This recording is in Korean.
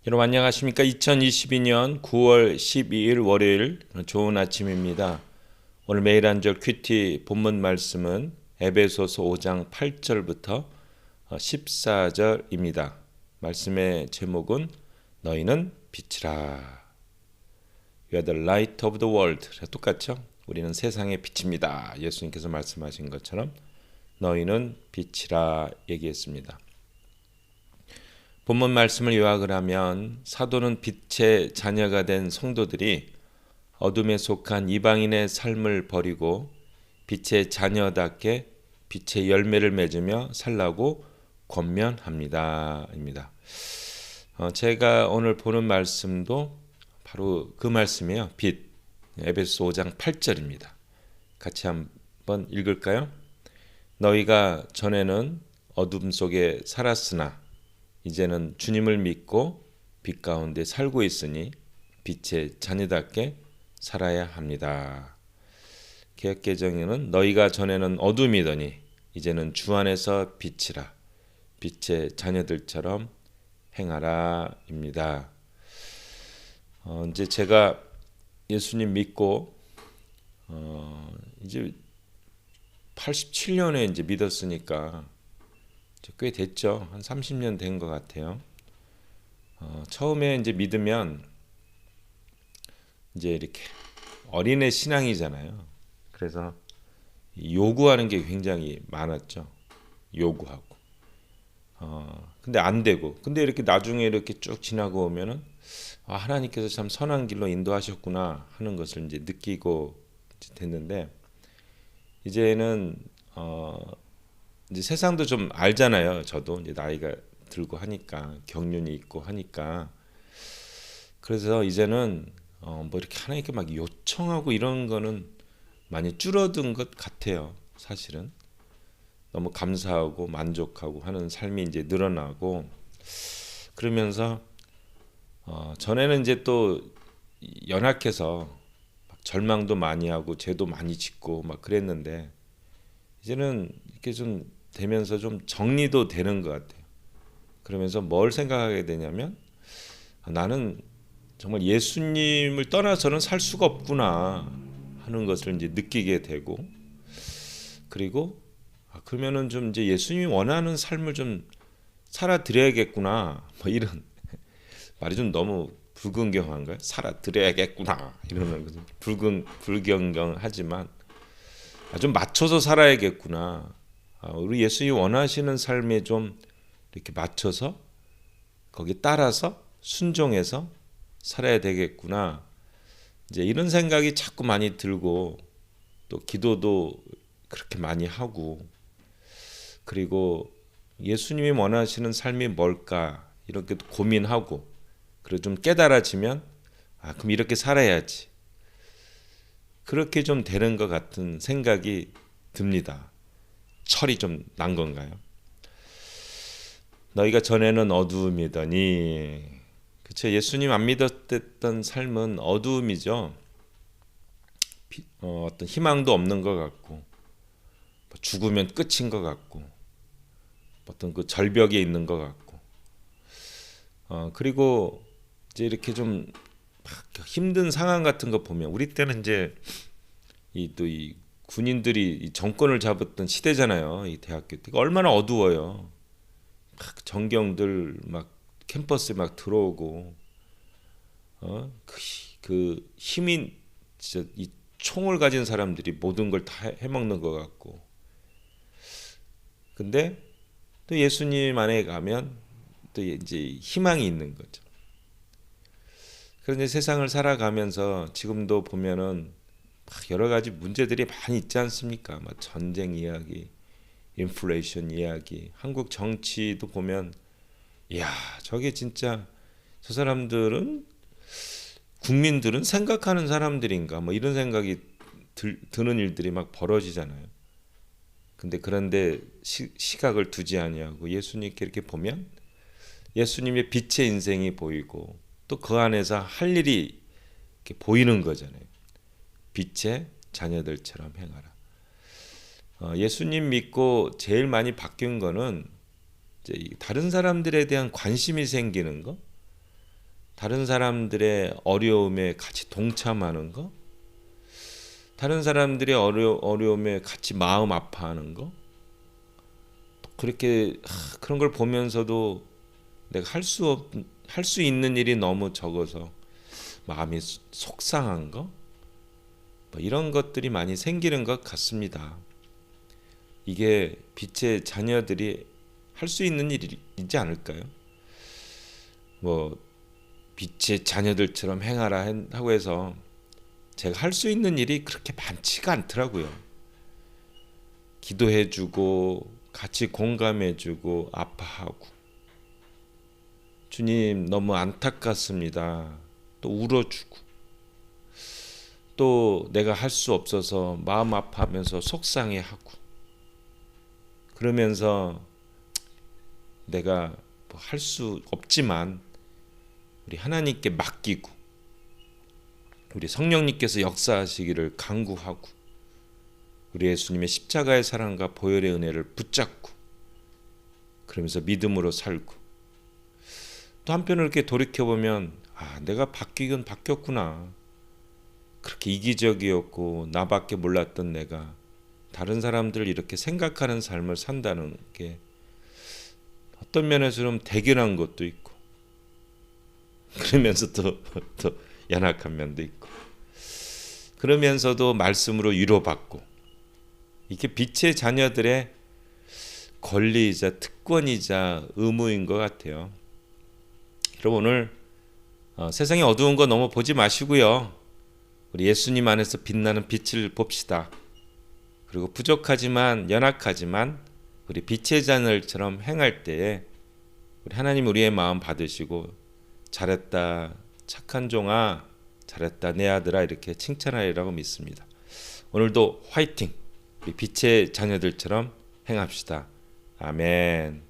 여러분 안녕하십니까? 2022년 9월 12일 월요일 좋은 아침입니다. 오늘 매일 한절 큐티 본문 말씀은 에베소서 5장 8절부터 14절입니다. 말씀의 제목은 너희는 빛이라. You are the light of the world. 똑같죠? 우리는 세상의 빛입니다. 예수님께서 말씀하신 것처럼 너희는 빛이라 얘기했습니다. 본문 말씀을 요약을 하면 사도는 빛의 자녀가 된 성도들이 어둠에 속한 이방인의 삶을 버리고 빛의 자녀답게 빛의 열매를 맺으며 살라고 권면합니다. 입니다. 제가 오늘 보는 말씀도 바로 그 말씀이에요. 빛. 에베소 5장 8절입니다. 같이 한번 읽을까요? 너희가 전에는 어둠 속에 살았으나 이제는 주님을 믿고 빛 가운데 살고 있으니 빛의 자녀답게 살아야 합니다. 개역개정에는 너희가 전에는 어둠이더니 이제는 주 안에서 빛이라 빛의 자녀들처럼 행하라 입니다. 이제 제가 예수님 믿고 이제 87년에 이제 믿었으니까 꽤 됐죠. 한 30년 된 것 같아요. 처음에 이제 믿으면 이제 이렇게 어린애 신앙이잖아요. 그래서 요구하는 게 굉장히 많았죠. 요구하고. 근데 안 되고. 근데 이렇게 나중에 이렇게 쭉 지나고 오면은 하나님께서 참 선한 길로 인도하셨구나 하는 것을 이제 느끼고 됐는데 이제는 이제 세상도 좀 알잖아요. 저도 이제 나이가 들고 하니까 경륜이 있고 하니까 그래서 이제는 뭐 이렇게 하나님께 막 요청하고 이런 거는 많이 줄어든 것 같아요. 사실은 너무 감사하고 만족하고 하는 삶이 이제 늘어나고 그러면서 전에는 이제 또 연약해서 막 절망도 많이 하고 죄도 많이 짓고 막 그랬는데 이제는 이렇게 좀 되면서 좀 정리도 되는 것 같아요. 그러면서 뭘 생각하게 되냐면 나는 정말 예수님을 떠나서는 살 수가 없구나 하는 것을 이제 느끼게 되고 그리고 그러면은 좀 이제 예수님이 원하는 삶을 좀 살아드려야겠구나 뭐 이런 말이 좀 너무 불근경한가요? 살아드려야겠구나 이러는 것은 불경경하지만 좀 맞춰서 살아야겠구나. 우리 예수님이 원하시는 삶에 좀 이렇게 맞춰서 거기 따라서 순종해서 살아야 되겠구나. 이제 이런 생각이 자꾸 많이 들고 또 기도도 그렇게 많이 하고 그리고 예수님이 원하시는 삶이 뭘까 이렇게 고민하고 그리고 좀 깨달아지면 그럼 이렇게 살아야지. 그렇게 좀 되는 것 같은 생각이 듭니다. 철이 좀 난 건가요? 너희가 전에는 어두움이더니 그쵸? 예수님 안 믿었던 삶은 어두움이죠. 어떤 희망도 없는 것 같고 죽으면 끝인 것 같고 어떤 그 절벽에 있는 것 같고 그리고 이제 이렇게 좀 힘든 상황 같은 거 보면 우리 때는 이제 이 군인들이 이 정권을 잡았던 시대잖아요. 이 대학교 때 얼마나 어두워요. 막 전경들 막 캠퍼스에 막 들어오고 그 힘이 진짜 이 총을 가진 사람들이 모든 걸 다 해먹는 것 같고 근데 또 예수님 안에 가면 또 이제 희망이 있는 거죠. 그런데 세상을 살아가면서 지금도 보면은 막 여러 가지 문제들이 많이 있지 않습니까? 막 전쟁 이야기, 인플레이션 이야기, 한국 정치도 보면, 이야, 저게 진짜 저 사람들은 국민들은 생각하는 사람들인가? 뭐 이런 생각이 드는 일들이 막 벌어지잖아요. 근데 그런데 시각을 두지 아니하고 예수님께 이렇게 보면 예수님의 빛의 인생이 보이고 또 그 안에서 할 일이 이렇게 보이는 거잖아요. 빛의 자녀들처럼 행하라. 예수님 믿고 제일 많이 바뀐 거는 이제 다른 사람들에 대한 관심이 생기는 거. 다른 사람들의 어려움에 같이 동참하는 거, 다른 사람들의 어려움에 같이 마음 아파하는 거, 그렇게 그런 걸 보면서도 내가 할 수 있는 일이 너무 적어서 마음이 속상한 거, 뭐 이런 것들이 많이 생기는 것 같습니다. 이게 빛의 자녀들이 할 수 있는 일이지 않을까요? 뭐 빛의 자녀들처럼 행하라 하고 해서 제가 할 수 있는 일이 그렇게 많지가 않더라고요. 기도해주고 같이 공감해주고 아파하고, 주님 너무 안타깝습니다, 또 울어주고, 또 내가 할 수 없어서 마음 아파하면서 속상해하고, 그러면서 내가 뭐 할 수 없지만 우리 하나님께 맡기고 우리 성령님께서 역사하시기를 간구하고 우리 예수님의 십자가의 사랑과 보혈의 은혜를 붙잡고 그러면서 믿음으로 살고, 또 한편으로 이렇게 돌이켜보면 내가 바뀌긴 바뀌었구나, 그렇게 이기적이었고 나밖에 몰랐던 내가 다른 사람들을 이렇게 생각하는 삶을 산다는 게 어떤 면에서 좀 대견한 것도 있고, 그러면서 또 연약한 면도 있고, 그러면서도 말씀으로 위로받고, 이게 빛의 자녀들의 권리이자 특권이자 의무인 것 같아요. 여러분 오늘 세상의 어두운 거 너무 보지 마시고요, 우리 예수님 안에서 빛나는 빛을 봅시다. 그리고 부족하지만 연약하지만 우리 빛의 자녀들처럼 행할 때에 우리 하나님 우리의 마음 받으시고 잘했다 착한 종아, 잘했다 내 아들아, 이렇게 칭찬하리라고 믿습니다. 오늘도 화이팅! 우리 빛의 자녀들처럼 행합시다. 아멘.